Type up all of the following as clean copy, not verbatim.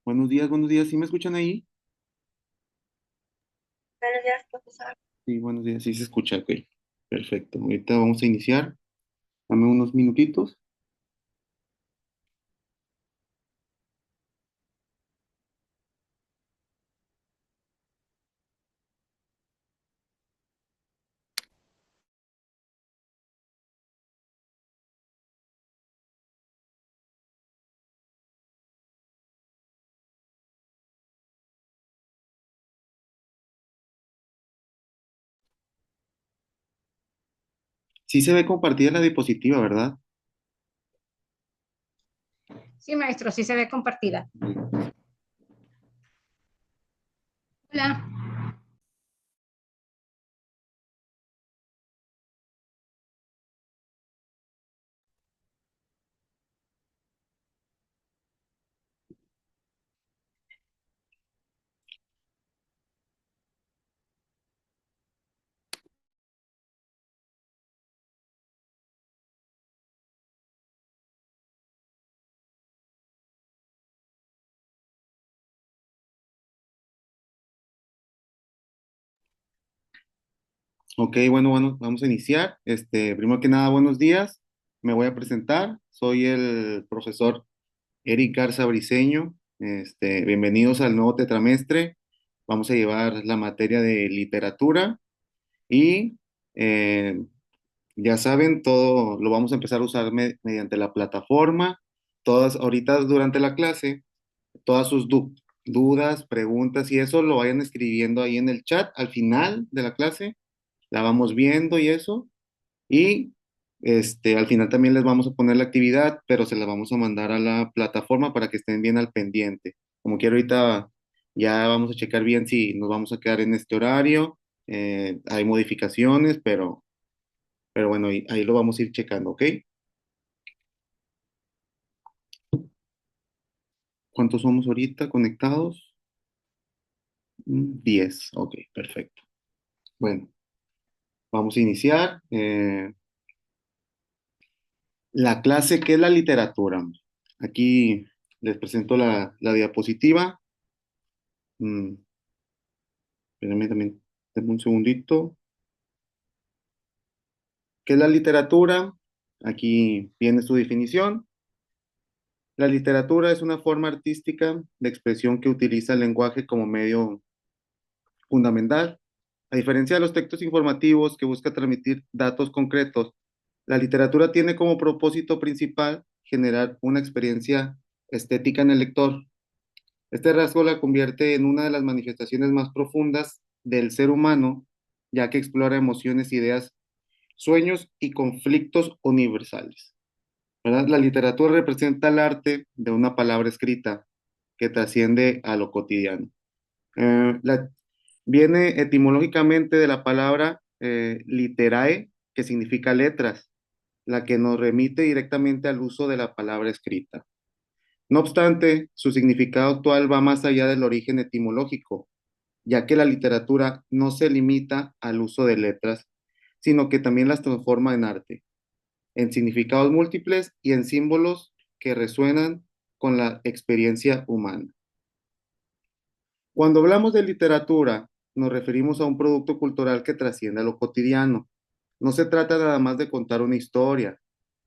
Buenos días, ¿sí me escuchan ahí? Buenos días, profesor. Sí, buenos días, sí se escucha, ok. Perfecto, ahorita vamos a iniciar. Dame unos minutitos. Sí se ve compartida la diapositiva, ¿verdad? Sí, maestro, sí se ve compartida. Sí. Hola. Ok, bueno, vamos a iniciar. Primero que nada, buenos días. Me voy a presentar. Soy el profesor Eric Garza Briceño. Bienvenidos al nuevo tetramestre. Vamos a llevar la materia de literatura y ya saben, todo lo vamos a empezar a usar mediante la plataforma. Todas, ahorita durante la clase, todas sus dudas, preguntas y eso lo vayan escribiendo ahí en el chat. Al final de la clase la vamos viendo y eso. Y al final también les vamos a poner la actividad, pero se la vamos a mandar a la plataforma para que estén bien al pendiente. Como quiero ahorita ya vamos a checar bien si nos vamos a quedar en este horario. Hay modificaciones, pero bueno, ahí lo vamos a ir checando, ¿ok? ¿Cuántos somos ahorita conectados? 10, ok, perfecto. Bueno, vamos a iniciar. La clase, ¿qué es la literatura? Aquí les presento la diapositiva. Mm, Espérenme también, denme un segundito. ¿Qué es la literatura? Aquí viene su definición. La literatura es una forma artística de expresión que utiliza el lenguaje como medio fundamental. A diferencia de los textos informativos que busca transmitir datos concretos, la literatura tiene como propósito principal generar una experiencia estética en el lector. Este rasgo la convierte en una de las manifestaciones más profundas del ser humano, ya que explora emociones, ideas, sueños y conflictos universales. ¿Verdad? La literatura representa el arte de una palabra escrita que trasciende a lo cotidiano. La Viene etimológicamente de la palabra literae, que significa letras, la que nos remite directamente al uso de la palabra escrita. No obstante, su significado actual va más allá del origen etimológico, ya que la literatura no se limita al uso de letras, sino que también las transforma en arte, en significados múltiples y en símbolos que resuenan con la experiencia humana. Cuando hablamos de literatura, nos referimos a un producto cultural que trasciende a lo cotidiano. No se trata nada más de contar una historia,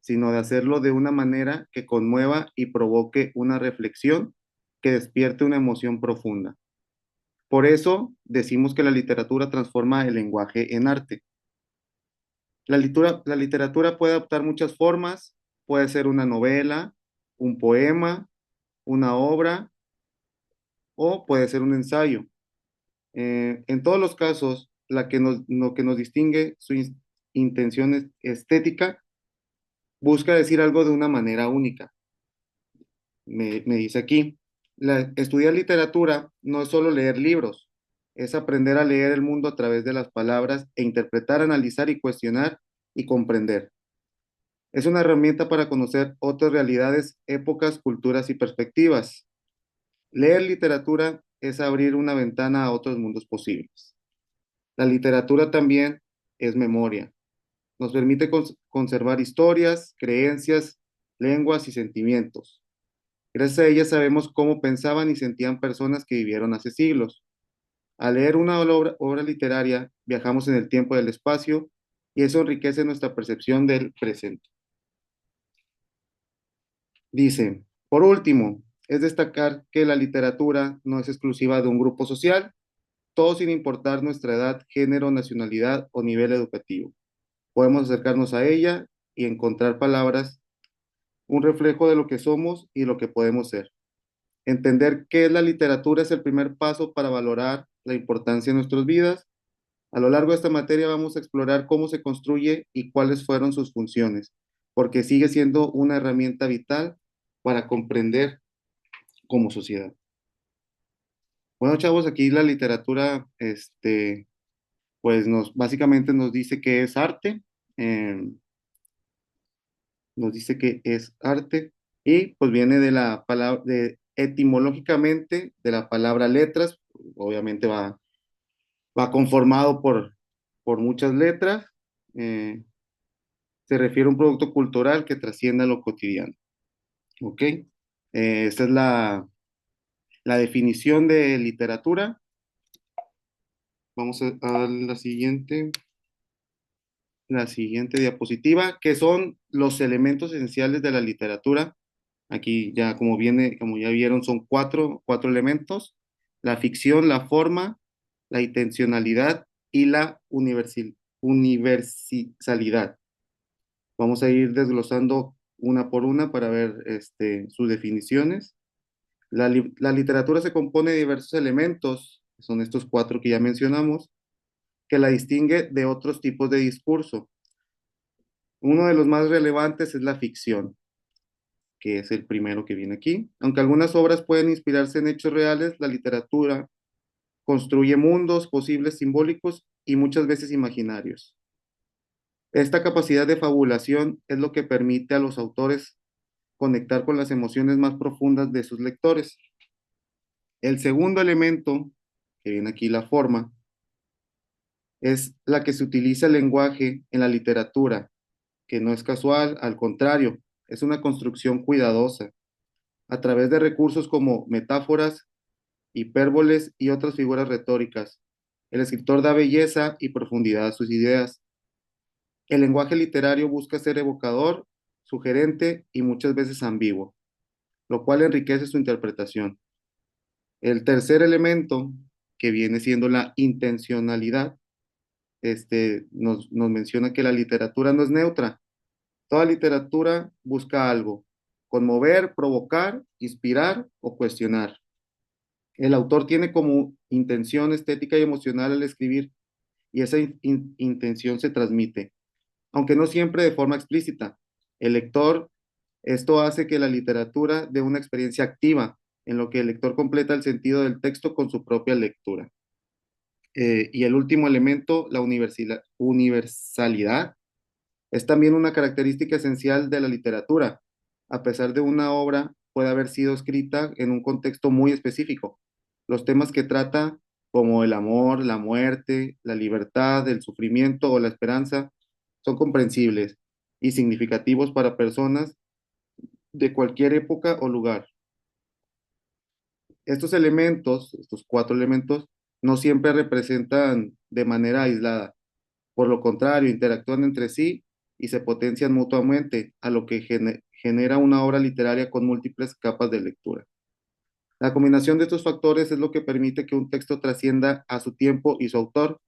sino de hacerlo de una manera que conmueva y provoque una reflexión que despierte una emoción profunda. Por eso decimos que la literatura transforma el lenguaje en arte. La literatura puede adoptar muchas formas, puede ser una novela, un poema, una obra o puede ser un ensayo. En todos los casos, lo que nos distingue su intención estética busca decir algo de una manera única. Me dice aquí, estudiar literatura no es solo leer libros, es aprender a leer el mundo a través de las palabras e interpretar, analizar y cuestionar y comprender. Es una herramienta para conocer otras realidades, épocas, culturas y perspectivas. Leer literatura es abrir una ventana a otros mundos posibles. La literatura también es memoria. Nos permite conservar historias, creencias, lenguas y sentimientos. Gracias a ella sabemos cómo pensaban y sentían personas que vivieron hace siglos. Al leer una obra literaria, viajamos en el tiempo y el espacio y eso enriquece nuestra percepción del presente. Dice, por último, es destacar que la literatura no es exclusiva de un grupo social, todo sin importar nuestra edad, género, nacionalidad o nivel educativo. Podemos acercarnos a ella y encontrar palabras, un reflejo de lo que somos y lo que podemos ser. Entender qué es la literatura es el primer paso para valorar la importancia de nuestras vidas. A lo largo de esta materia vamos a explorar cómo se construye y cuáles fueron sus funciones, porque sigue siendo una herramienta vital para comprender como sociedad. Bueno, chavos, aquí la literatura, pues básicamente nos dice que es arte, eh, nos dice que es arte y pues viene de la palabra, etimológicamente de la palabra letras, obviamente va conformado por muchas letras, eh, se refiere a un producto cultural que trascienda lo cotidiano, ¿ok? Esta es la definición de literatura. Vamos a la siguiente diapositiva, que son los elementos esenciales de la literatura. Aquí ya como ya vieron, son cuatro elementos: la ficción, la forma, la intencionalidad y la universalidad. Vamos a ir desglosando una por una para ver sus definiciones. La literatura se compone de diversos elementos, que son estos cuatro que ya mencionamos, que la distingue de otros tipos de discurso. Uno de los más relevantes es la ficción, que es el primero que viene aquí. Aunque algunas obras pueden inspirarse en hechos reales, la literatura construye mundos posibles simbólicos y muchas veces imaginarios. Esta capacidad de fabulación es lo que permite a los autores conectar con las emociones más profundas de sus lectores. El segundo elemento, que viene aquí la forma, es la que se utiliza el lenguaje en la literatura, que no es casual, al contrario, es una construcción cuidadosa, a través de recursos como metáforas, hipérboles y otras figuras retóricas. El escritor da belleza y profundidad a sus ideas. El lenguaje literario busca ser evocador, sugerente y muchas veces ambiguo, lo cual enriquece su interpretación. El tercer elemento, que viene siendo la intencionalidad, nos menciona que la literatura no es neutra. Toda literatura busca algo: conmover, provocar, inspirar o cuestionar. El autor tiene como intención estética y emocional al escribir y esa intención se transmite, aunque no siempre de forma explícita. El lector, esto hace que la literatura dé una experiencia activa, en lo que el lector completa el sentido del texto con su propia lectura. Y el último elemento, la universalidad, es también una característica esencial de la literatura. A pesar de una obra puede haber sido escrita en un contexto muy específico, los temas que trata, como el amor, la muerte, la libertad, el sufrimiento o la esperanza, son comprensibles y significativos para personas de cualquier época o lugar. Estos elementos, estos cuatro elementos, no siempre representan de manera aislada. Por lo contrario, interactúan entre sí y se potencian mutuamente, a lo que genera una obra literaria con múltiples capas de lectura. La combinación de estos factores es lo que permite que un texto trascienda a su tiempo y su autor.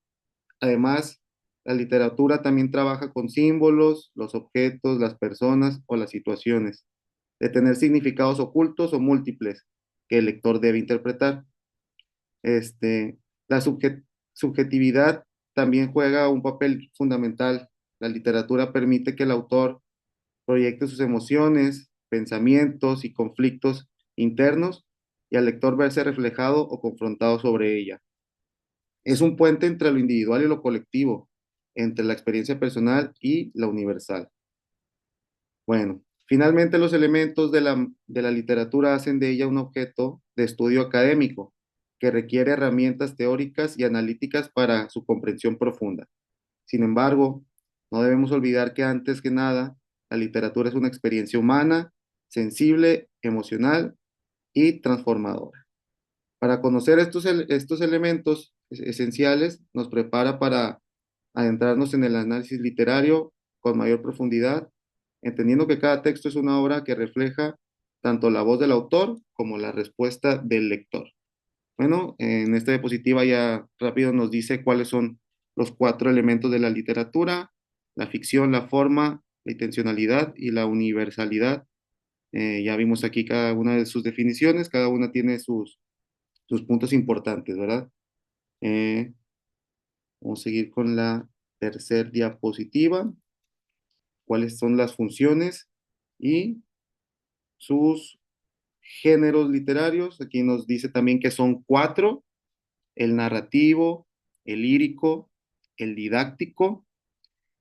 Además, la literatura también trabaja con símbolos, los objetos, las personas o las situaciones, de tener significados ocultos o múltiples que el lector debe interpretar. La subjetividad también juega un papel fundamental. La literatura permite que el autor proyecte sus emociones, pensamientos y conflictos internos y al lector verse reflejado o confrontado sobre ella. Es un puente entre lo individual y lo colectivo, entre la experiencia personal y la universal. Bueno, finalmente los elementos de la literatura hacen de ella un objeto de estudio académico que requiere herramientas teóricas y analíticas para su comprensión profunda. Sin embargo, no debemos olvidar que antes que nada, la literatura es una experiencia humana, sensible, emocional y transformadora. Para conocer estos elementos esenciales, nos prepara para adentrarnos en el análisis literario con mayor profundidad, entendiendo que cada texto es una obra que refleja tanto la voz del autor como la respuesta del lector. Bueno, en esta diapositiva ya rápido nos dice cuáles son los cuatro elementos de la literatura: la ficción, la forma, la intencionalidad y la universalidad. Ya vimos aquí cada una de sus definiciones, cada una tiene sus puntos importantes, ¿verdad? Eh, Vamos a seguir con la tercera diapositiva. ¿Cuáles son las funciones y sus géneros literarios? Aquí nos dice también que son cuatro: el narrativo, el lírico, el didáctico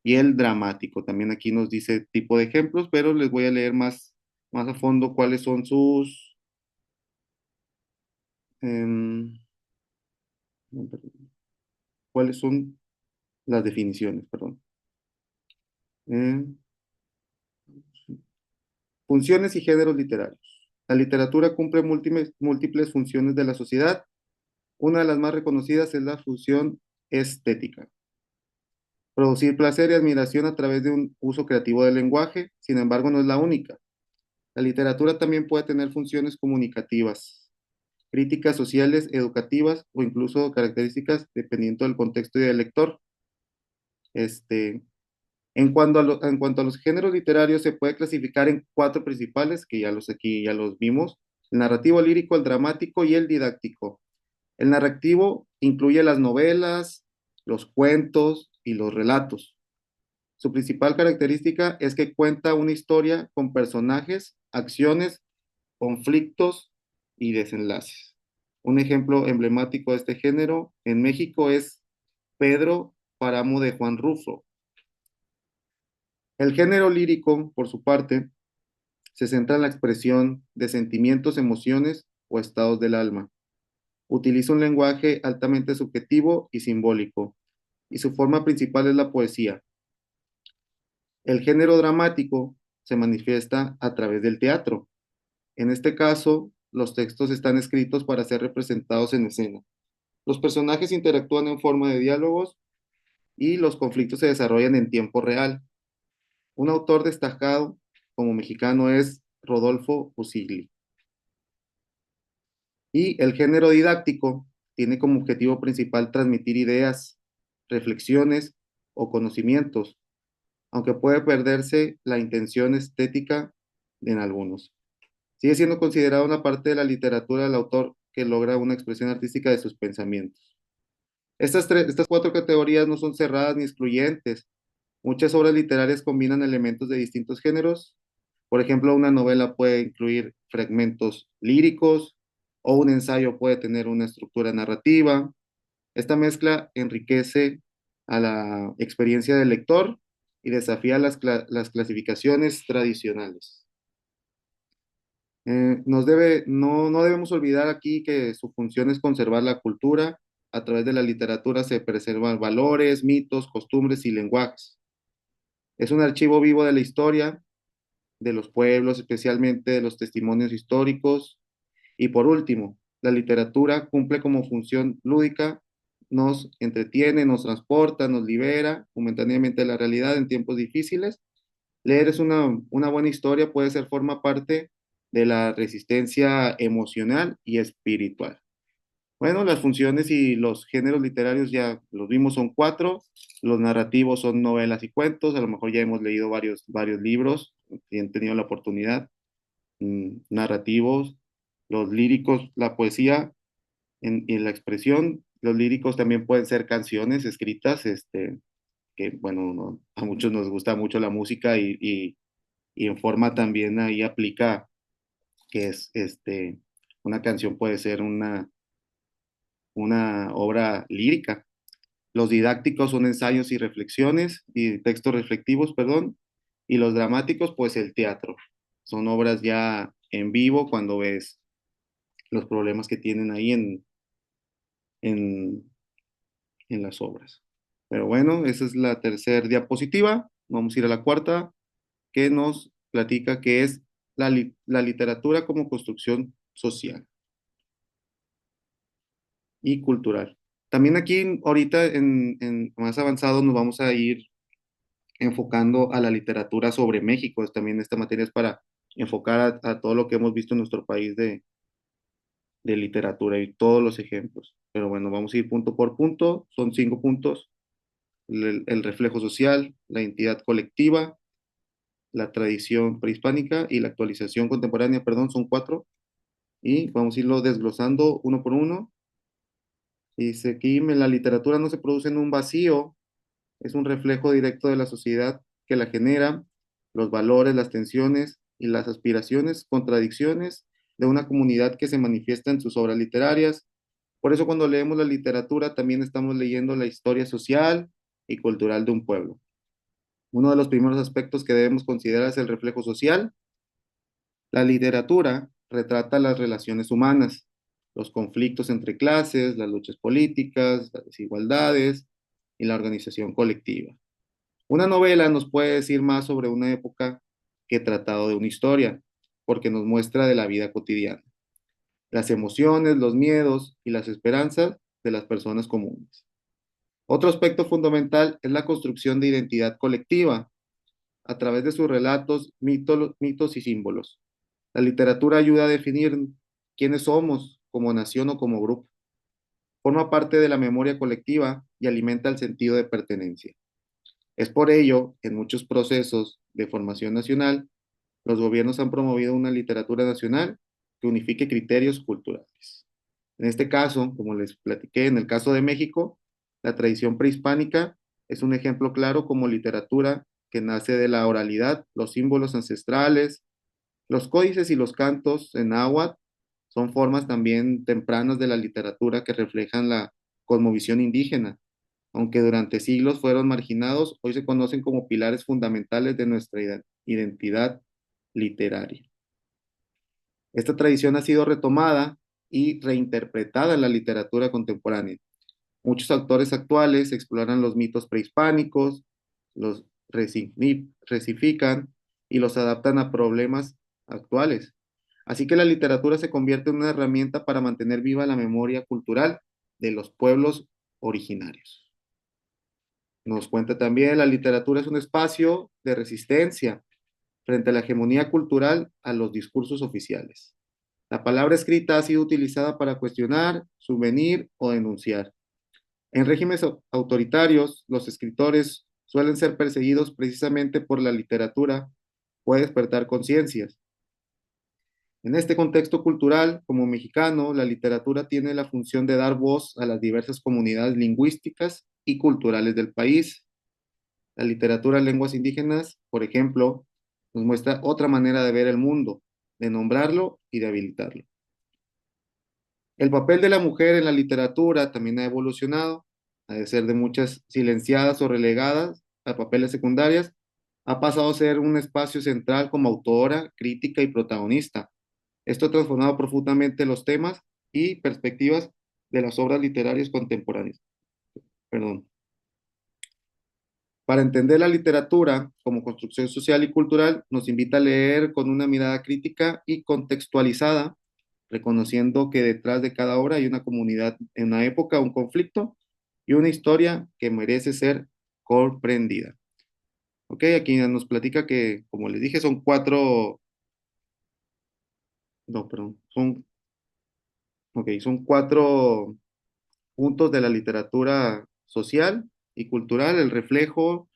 y el dramático. También aquí nos dice tipo de ejemplos, pero les voy a leer más a fondo cuáles son em, cuáles son las definiciones, perdón. Em, Funciones y géneros literarios. La literatura cumple múltiples funciones de la sociedad. Una de las más reconocidas es la función estética: producir placer y admiración a través de un uso creativo del lenguaje. Sin embargo, no es la única. La literatura también puede tener funciones comunicativas, críticas sociales, educativas o incluso características dependiendo del contexto y del lector. Este, en cuanto a los géneros literarios, se puede clasificar en cuatro principales, que aquí ya los vimos: el narrativo, el lírico, el dramático y el didáctico. El narrativo incluye las novelas, los cuentos y los relatos. Su principal característica es que cuenta una historia con personajes, acciones, conflictos y desenlaces. Un ejemplo emblemático de este género en México es Pedro Páramo de Juan Rulfo. El género lírico, por su parte, se centra en la expresión de sentimientos, emociones o estados del alma. Utiliza un lenguaje altamente subjetivo y simbólico, y su forma principal es la poesía. El género dramático se manifiesta a través del teatro. En este caso, los textos están escritos para ser representados en escena. Los personajes interactúan en forma de diálogos y los conflictos se desarrollan en tiempo real. Un autor destacado como mexicano es Rodolfo Usigli. Y el género didáctico tiene como objetivo principal transmitir ideas, reflexiones o conocimientos, aunque puede perderse la intención estética en algunos. Sigue siendo considerado una parte de la literatura del autor que logra una expresión artística de sus pensamientos. Estas cuatro categorías no son cerradas ni excluyentes. Muchas obras literarias combinan elementos de distintos géneros. Por ejemplo, una novela puede incluir fragmentos líricos o un ensayo puede tener una estructura narrativa. Esta mezcla enriquece a la experiencia del lector y desafía las clasificaciones tradicionales. No debemos olvidar aquí que su función es conservar la cultura. A través de la literatura se preservan valores, mitos, costumbres y lenguajes. Es un archivo vivo de la historia, de los pueblos, especialmente de los testimonios históricos. Y por último, la literatura cumple como función lúdica: nos entretiene, nos transporta, nos libera momentáneamente de la realidad en tiempos difíciles. Leer es una buena historia, forma parte de la resistencia emocional y espiritual. Bueno, las funciones y los géneros literarios ya los vimos, son cuatro. Los narrativos son novelas y cuentos. A lo mejor ya hemos leído varios libros y han tenido la oportunidad. Narrativos, los líricos, la poesía en la expresión. Los líricos también pueden ser canciones escritas, que bueno, a muchos nos gusta mucho la música y en forma también ahí aplica que es, una canción puede ser una obra lírica. Los didácticos son ensayos y reflexiones, y textos reflectivos, perdón, y los dramáticos, pues el teatro. Son obras ya en vivo cuando ves los problemas que tienen ahí en, en las obras. Pero bueno, esa es la tercera diapositiva. Vamos a ir a la cuarta, que nos platica qué es la literatura como construcción social y cultural. También aquí, ahorita en más avanzado, nos vamos a ir enfocando a la literatura sobre México. También esta materia es para enfocar a todo lo que hemos visto en nuestro país de literatura y todos los ejemplos. Pero bueno, vamos a ir punto por punto. Son 5 puntos. El reflejo social, la identidad colectiva, la tradición prehispánica y la actualización contemporánea, perdón, son 4. Y vamos a irlo desglosando uno por uno. Dice aquí, la literatura no se produce en un vacío, es un reflejo directo de la sociedad que la genera, los valores, las tensiones y las aspiraciones, contradicciones de una comunidad que se manifiesta en sus obras literarias. Por eso cuando leemos la literatura también estamos leyendo la historia social y cultural de un pueblo. Uno de los primeros aspectos que debemos considerar es el reflejo social. La literatura retrata las relaciones humanas, los conflictos entre clases, las luchas políticas, las desigualdades y la organización colectiva. Una novela nos puede decir más sobre una época que tratado de una historia, porque nos muestra de la vida cotidiana, las emociones, los miedos y las esperanzas de las personas comunes. Otro aspecto fundamental es la construcción de identidad colectiva a través de sus relatos, mitos y símbolos. La literatura ayuda a definir quiénes somos como nación o como grupo. Forma parte de la memoria colectiva y alimenta el sentido de pertenencia. Es por ello que en muchos procesos de formación nacional, los gobiernos han promovido una literatura nacional que unifique criterios culturales. En este caso, como les platiqué, en el caso de México, la tradición prehispánica es un ejemplo claro como literatura que nace de la oralidad, los símbolos ancestrales, los códices y los cantos en náhuatl son formas también tempranas de la literatura que reflejan la cosmovisión indígena. Aunque durante siglos fueron marginados, hoy se conocen como pilares fundamentales de nuestra identidad literaria. Esta tradición ha sido retomada y reinterpretada en la literatura contemporánea. Muchos autores actuales exploran los mitos prehispánicos, los resifican y los adaptan a problemas actuales. Así que la literatura se convierte en una herramienta para mantener viva la memoria cultural de los pueblos originarios. Nos cuenta también, la literatura es un espacio de resistencia frente a la hegemonía cultural a los discursos oficiales. La palabra escrita ha sido utilizada para cuestionar, subvenir o denunciar. En regímenes autoritarios, los escritores suelen ser perseguidos precisamente por la literatura, puede despertar conciencias. En este contexto cultural, como mexicano, la literatura tiene la función de dar voz a las diversas comunidades lingüísticas y culturales del país. La literatura en lenguas indígenas, por ejemplo, nos muestra otra manera de ver el mundo, de nombrarlo y de habilitarlo. El papel de la mujer en la literatura también ha evolucionado, a de ser de muchas silenciadas o relegadas a papeles secundarias, ha pasado a ser un espacio central como autora, crítica y protagonista. Esto ha transformado profundamente los temas y perspectivas de las obras literarias contemporáneas. Perdón. Para entender la literatura como construcción social y cultural, nos invita a leer con una mirada crítica y contextualizada, reconociendo que detrás de cada obra hay una comunidad, en una época, un conflicto y una historia que merece ser comprendida. Ok, aquí nos platica que, como les dije, son 4, no, perdón, son 4 puntos de la literatura social y cultural, el reflejo,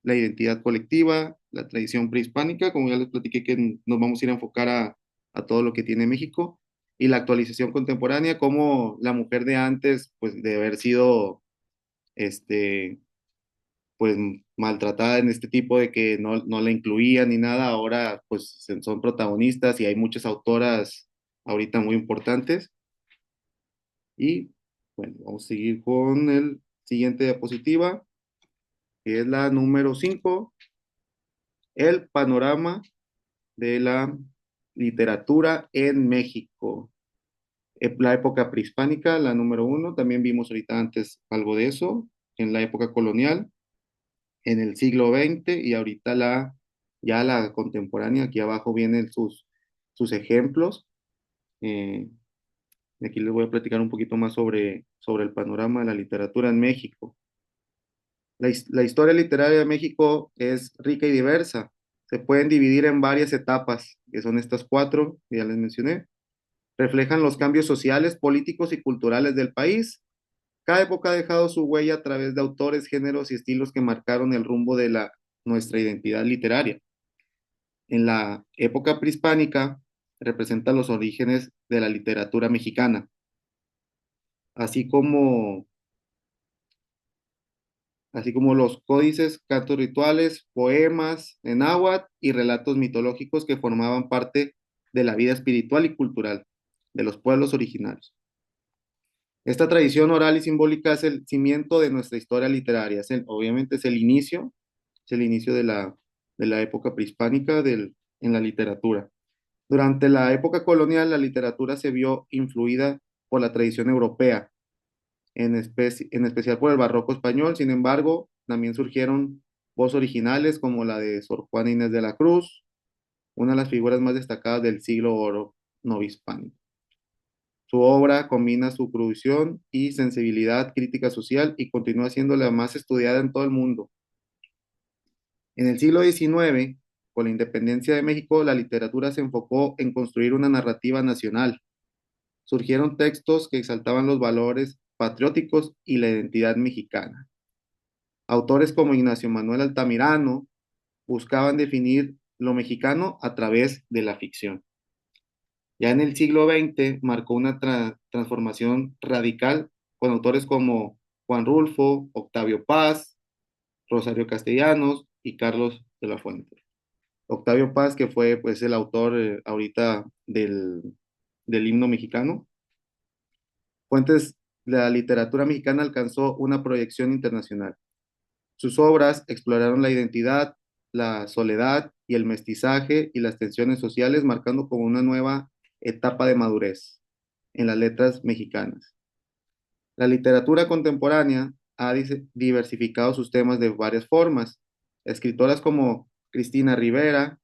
la identidad colectiva, la tradición prehispánica, como ya les platiqué que nos vamos a ir a enfocar a todo lo que tiene México, y la actualización contemporánea, como la mujer de antes, pues de haber sido, este, pues maltratada en este tipo de que no la incluían ni nada, ahora pues son protagonistas y hay muchas autoras ahorita muy importantes. Y bueno, vamos a seguir con el siguiente diapositiva, que es la número 5, el panorama de la literatura en México. La época prehispánica, la número 1, también vimos ahorita antes algo de eso, en la época colonial, en el siglo XX y ahorita ya la contemporánea. Aquí abajo vienen sus ejemplos. Eh, Aquí les voy a platicar un poquito más sobre el panorama de la literatura en México. La historia literaria de México es rica y diversa. Se pueden dividir en varias etapas, que son estas cuatro que ya les mencioné. Reflejan los cambios sociales, políticos y culturales del país. Cada época ha dejado su huella a través de autores, géneros y estilos que marcaron el rumbo de nuestra identidad literaria. En la época prehispánica representa los orígenes de la literatura mexicana, así como los códices, cantos rituales, poemas en náhuatl y relatos mitológicos que formaban parte de la vida espiritual y cultural de los pueblos originarios. Esta tradición oral y simbólica es el cimiento de nuestra historia literaria. Obviamente es el inicio de la época prehispánica en la literatura. Durante la época colonial, la literatura se vio influida por la tradición europea, en especial por el barroco español. Sin embargo, también surgieron voces originales como la de Sor Juana Inés de la Cruz, una de las figuras más destacadas del siglo oro novohispánico. Su obra combina su producción y sensibilidad crítica social y continúa siendo la más estudiada en todo el mundo. En el siglo XIX, con la independencia de México, la literatura se enfocó en construir una narrativa nacional. Surgieron textos que exaltaban los valores patrióticos y la identidad mexicana. Autores como Ignacio Manuel Altamirano buscaban definir lo mexicano a través de la ficción. Ya en el siglo XX marcó una transformación radical con autores como Juan Rulfo, Octavio Paz, Rosario Castellanos y Carlos de la Fuente. Octavio Paz, que fue pues el autor ahorita del himno mexicano. Fuentes, la literatura mexicana alcanzó una proyección internacional. Sus obras exploraron la identidad, la soledad y el mestizaje y las tensiones sociales, marcando como una nueva etapa de madurez en las letras mexicanas. La literatura contemporánea ha diversificado sus temas de varias formas. Escritoras como Cristina Rivera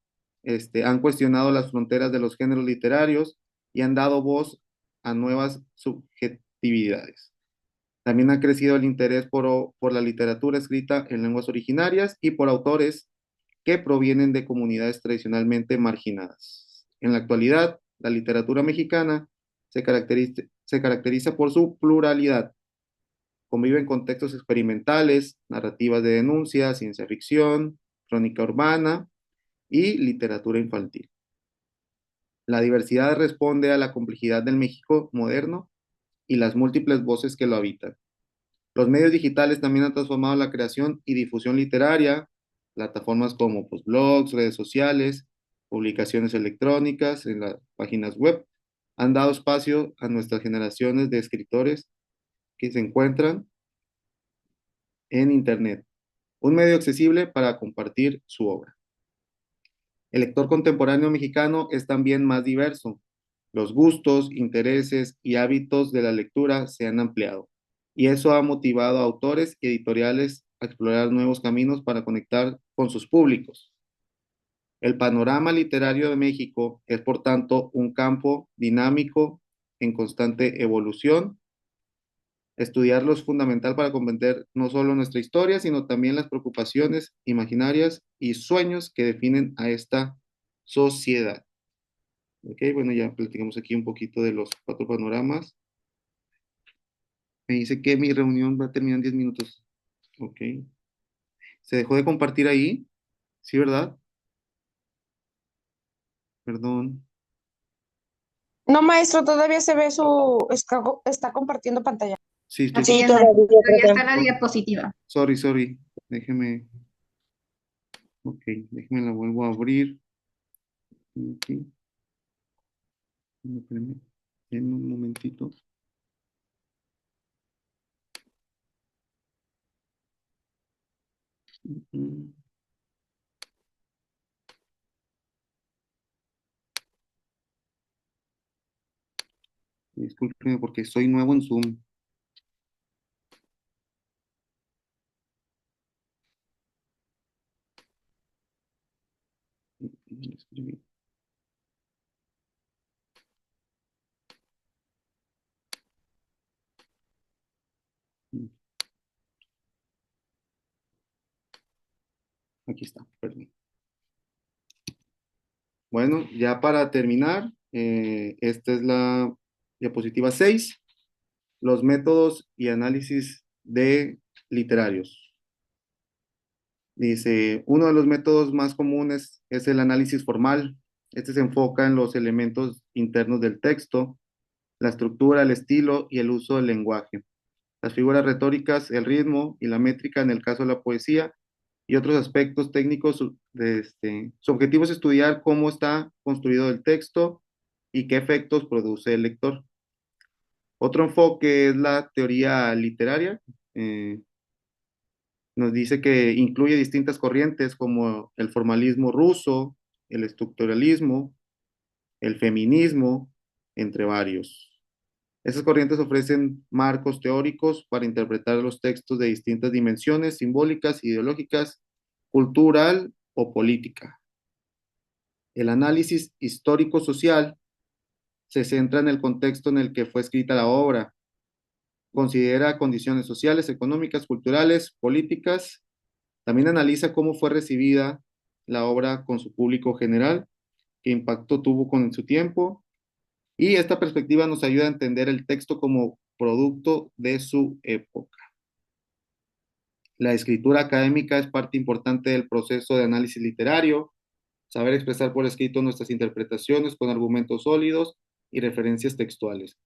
han cuestionado las fronteras de los géneros literarios y han dado voz a nuevas subjetividades. También ha crecido el interés por la literatura escrita en lenguas originarias y por autores que provienen de comunidades tradicionalmente marginadas. En la actualidad, la literatura mexicana se caracteriza por su pluralidad. Convive en contextos experimentales, narrativas de denuncia, ciencia ficción, crónica urbana y literatura infantil. La diversidad responde a la complejidad del México moderno y las múltiples voces que lo habitan. Los medios digitales también han transformado la creación y difusión literaria, plataformas como pues, blogs, redes sociales, publicaciones electrónicas en las páginas web, han dado espacio a nuestras generaciones de escritores que se encuentran en Internet, un medio accesible para compartir su obra. El lector contemporáneo mexicano es también más diverso. Los gustos, intereses y hábitos de la lectura se han ampliado y eso ha motivado a autores y editoriales a explorar nuevos caminos para conectar con sus públicos. El panorama literario de México es, por tanto, un campo dinámico en constante evolución. Estudiarlo es fundamental para comprender no solo nuestra historia, sino también las preocupaciones imaginarias y sueños que definen a esta sociedad. Ok, bueno, ya platicamos aquí un poquito de los cuatro panoramas. Me dice que mi reunión va a terminar en 10 minutos. Ok. ¿Se dejó de compartir ahí? ¿Sí, verdad? Perdón. No, maestro, todavía se ve está compartiendo pantalla. Sí, estoy Así Sí, es, compartiendo. todavía, todavía está perdón. la diapositiva. Sorry, sorry. Déjeme. Ok, déjeme la vuelvo a abrir. Ok. Espérame, en un momentito. Mm, Discúlpeme porque soy nuevo en Zoom. Aquí está, perdón. Bueno, ya para terminar, esta es la diapositiva 6, los métodos y análisis de literarios. Dice, uno de los métodos más comunes es el análisis formal. Este se enfoca en los elementos internos del texto, la estructura, el estilo y el uso del lenguaje, las figuras retóricas, el ritmo y la métrica en el caso de la poesía y otros aspectos técnicos. Su objetivo es estudiar cómo está construido el texto y qué efectos produce el lector. Otro enfoque es la teoría literaria. eh, Nos dice que incluye distintas corrientes como el formalismo ruso, el estructuralismo, el feminismo, entre varios. Esas corrientes ofrecen marcos teóricos para interpretar los textos de distintas dimensiones simbólicas, ideológicas, cultural o política. El análisis histórico-social se centra en el contexto en el que fue escrita la obra, considera condiciones sociales, económicas, culturales, políticas. También analiza cómo fue recibida la obra con su público general, qué impacto tuvo con su tiempo, y esta perspectiva nos ayuda a entender el texto como producto de su época. La escritura académica es parte importante del proceso de análisis literario, saber expresar por escrito nuestras interpretaciones con argumentos sólidos y referencias textuales.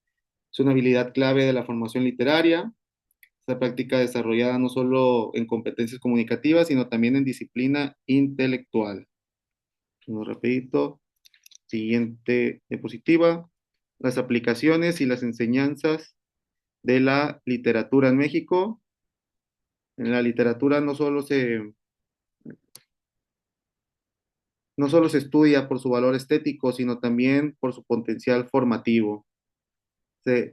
Es una habilidad clave de la formación literaria. Esta práctica desarrollada no solo en competencias comunicativas, sino también en disciplina intelectual. Lo repito, siguiente diapositiva. Las aplicaciones y las enseñanzas de la literatura en México. En la literatura no solo se estudia por su valor estético, sino también por su potencial formativo.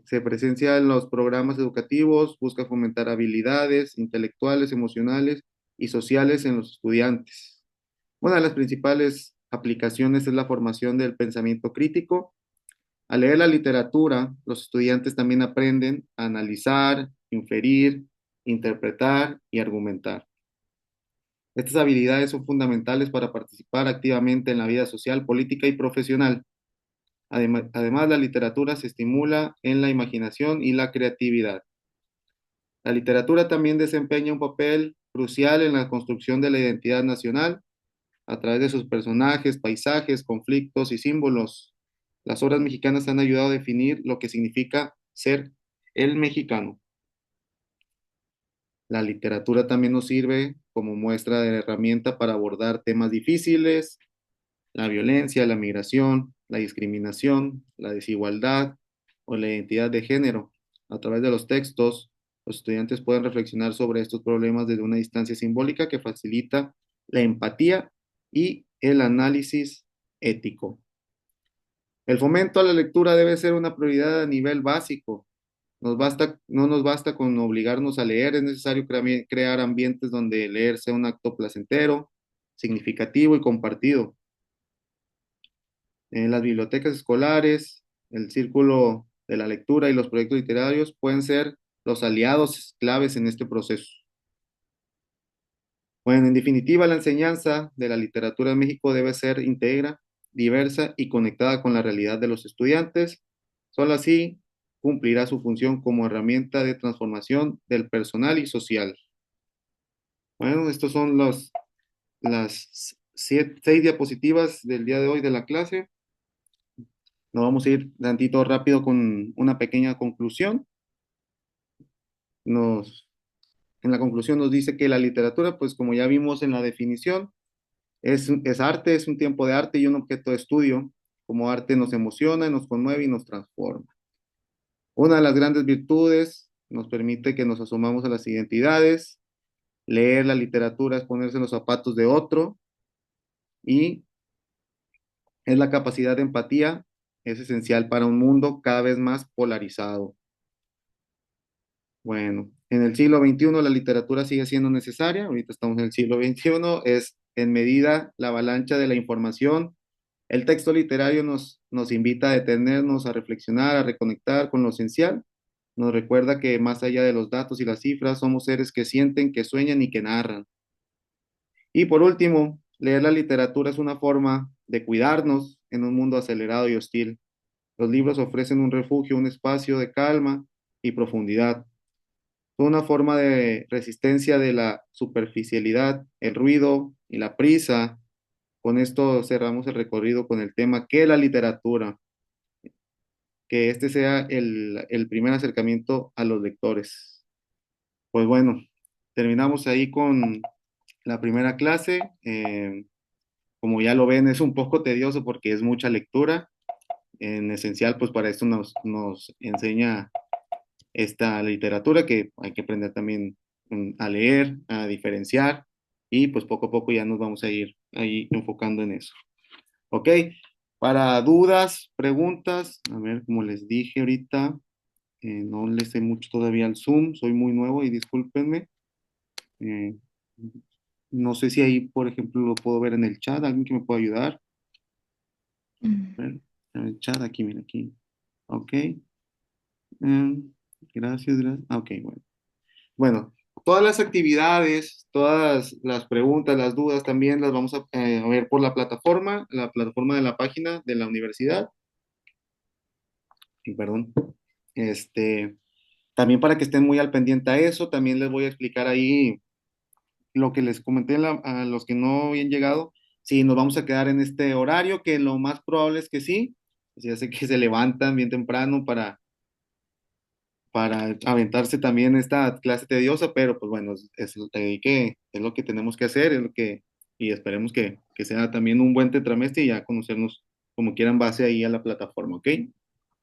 Se presencia en los programas educativos, busca fomentar habilidades intelectuales, emocionales y sociales en los estudiantes. Una de las principales aplicaciones es la formación del pensamiento crítico. Al leer la literatura, los estudiantes también aprenden a analizar, inferir, interpretar y argumentar. Estas habilidades son fundamentales para participar activamente en la vida social, política y profesional. Además, la literatura se estimula en la imaginación y la creatividad. La literatura también desempeña un papel crucial en la construcción de la identidad nacional a través de sus personajes, paisajes, conflictos y símbolos. Las obras mexicanas han ayudado a definir lo que significa ser el mexicano. La literatura también nos sirve como muestra de herramienta para abordar temas difíciles, la violencia, la migración, la discriminación, la desigualdad o la identidad de género. A través de los textos, los estudiantes pueden reflexionar sobre estos problemas desde una distancia simbólica que facilita la empatía y el análisis ético. El fomento a la lectura debe ser una prioridad a nivel básico. No nos basta con obligarnos a leer, es necesario crear ambientes donde leer sea un acto placentero, significativo y compartido. En las bibliotecas escolares, el círculo de la lectura y los proyectos literarios pueden ser los aliados claves en este proceso. Bueno, en definitiva, la enseñanza de la literatura en México debe ser íntegra, diversa y conectada con la realidad de los estudiantes. Solo así cumplirá su función como herramienta de transformación del personal y social. Bueno, estos son las 6 diapositivas del día de hoy de la clase. Nos vamos a ir tantito rápido con una pequeña conclusión. Nos, en la conclusión nos dice que la literatura, pues como ya vimos en la definición, es arte, es un tiempo de arte y un objeto de estudio. Como arte nos emociona, nos conmueve y nos transforma. Una de las grandes virtudes nos permite que nos asomamos a las identidades. Leer la literatura es ponerse en los zapatos de otro y es la capacidad de empatía, es esencial para un mundo cada vez más polarizado. Bueno, en el siglo XXI la literatura sigue siendo necesaria, ahorita estamos en el siglo XXI, es en medida la avalancha de la información El texto literario nos invita a detenernos, a reflexionar, a reconectar con lo esencial. Nos recuerda que más allá de los datos y las cifras, somos seres que sienten, que sueñan y que narran. Y por último, leer la literatura es una forma de cuidarnos en un mundo acelerado y hostil. Los libros ofrecen un refugio, un espacio de calma y profundidad. Son una forma de resistencia de la superficialidad, el ruido y la prisa. Con esto cerramos el recorrido con el tema ¿qué es la literatura? Que este sea el primer acercamiento a los lectores. Pues bueno, terminamos ahí con la primera clase. Como ya lo ven, es un poco tedioso porque es mucha lectura. En esencial, pues para esto nos enseña esta literatura que hay que aprender también a leer, a diferenciar y pues poco a poco ya nos vamos a ir ahí enfocando en eso. ¿Ok? Para dudas, preguntas, a ver, como les dije ahorita, no les sé mucho todavía al Zoom, soy muy nuevo y discúlpenme. Eh, no sé si ahí, por ejemplo, lo puedo ver en el chat, alguien que me pueda ayudar. A ver, en el chat, aquí, mira, aquí. Ok. Gracias, gracias. Ok, bueno. Bueno, todas las actividades, todas las preguntas, las dudas también las vamos a ver por la plataforma de la página de la universidad. Y perdón. Este, también para que estén muy al pendiente a eso, también les voy a explicar ahí lo que les comenté a los que no habían llegado. Si nos vamos a quedar en este horario, que lo más probable es que sí. Ya sé que se levantan bien temprano para aventarse también esta clase tediosa, pero pues bueno, es lo que tenemos que hacer, y esperemos que sea también un buen tetramestre y ya conocernos como quieran base ahí a la plataforma, ¿ok?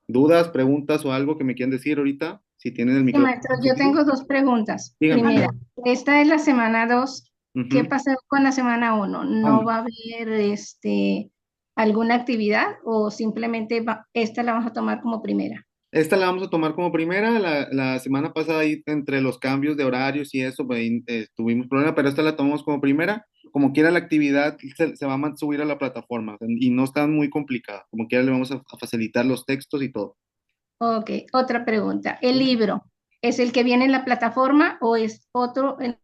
¿Dudas, preguntas o algo que me quieran decir ahorita? Si tienen el Sí, micrófono maestro, yo encendido, tengo dos preguntas. díganme. Primera, esta es la semana 2. ¿Qué Ujú. pasa con la semana 1? Ah, ¿No va a haber alguna actividad o simplemente esta la vamos a tomar como primera? esta la vamos a tomar como primera. La semana pasada ahí entre los cambios de horarios y eso, pues, ahí, tuvimos problema, pero esta la tomamos como primera. Como quiera la actividad se va a subir a la plataforma y no está muy complicada. Como quiera le vamos a facilitar los textos y todo. Ok, otra pregunta. ¿El libro es el que viene en la plataforma o es otro en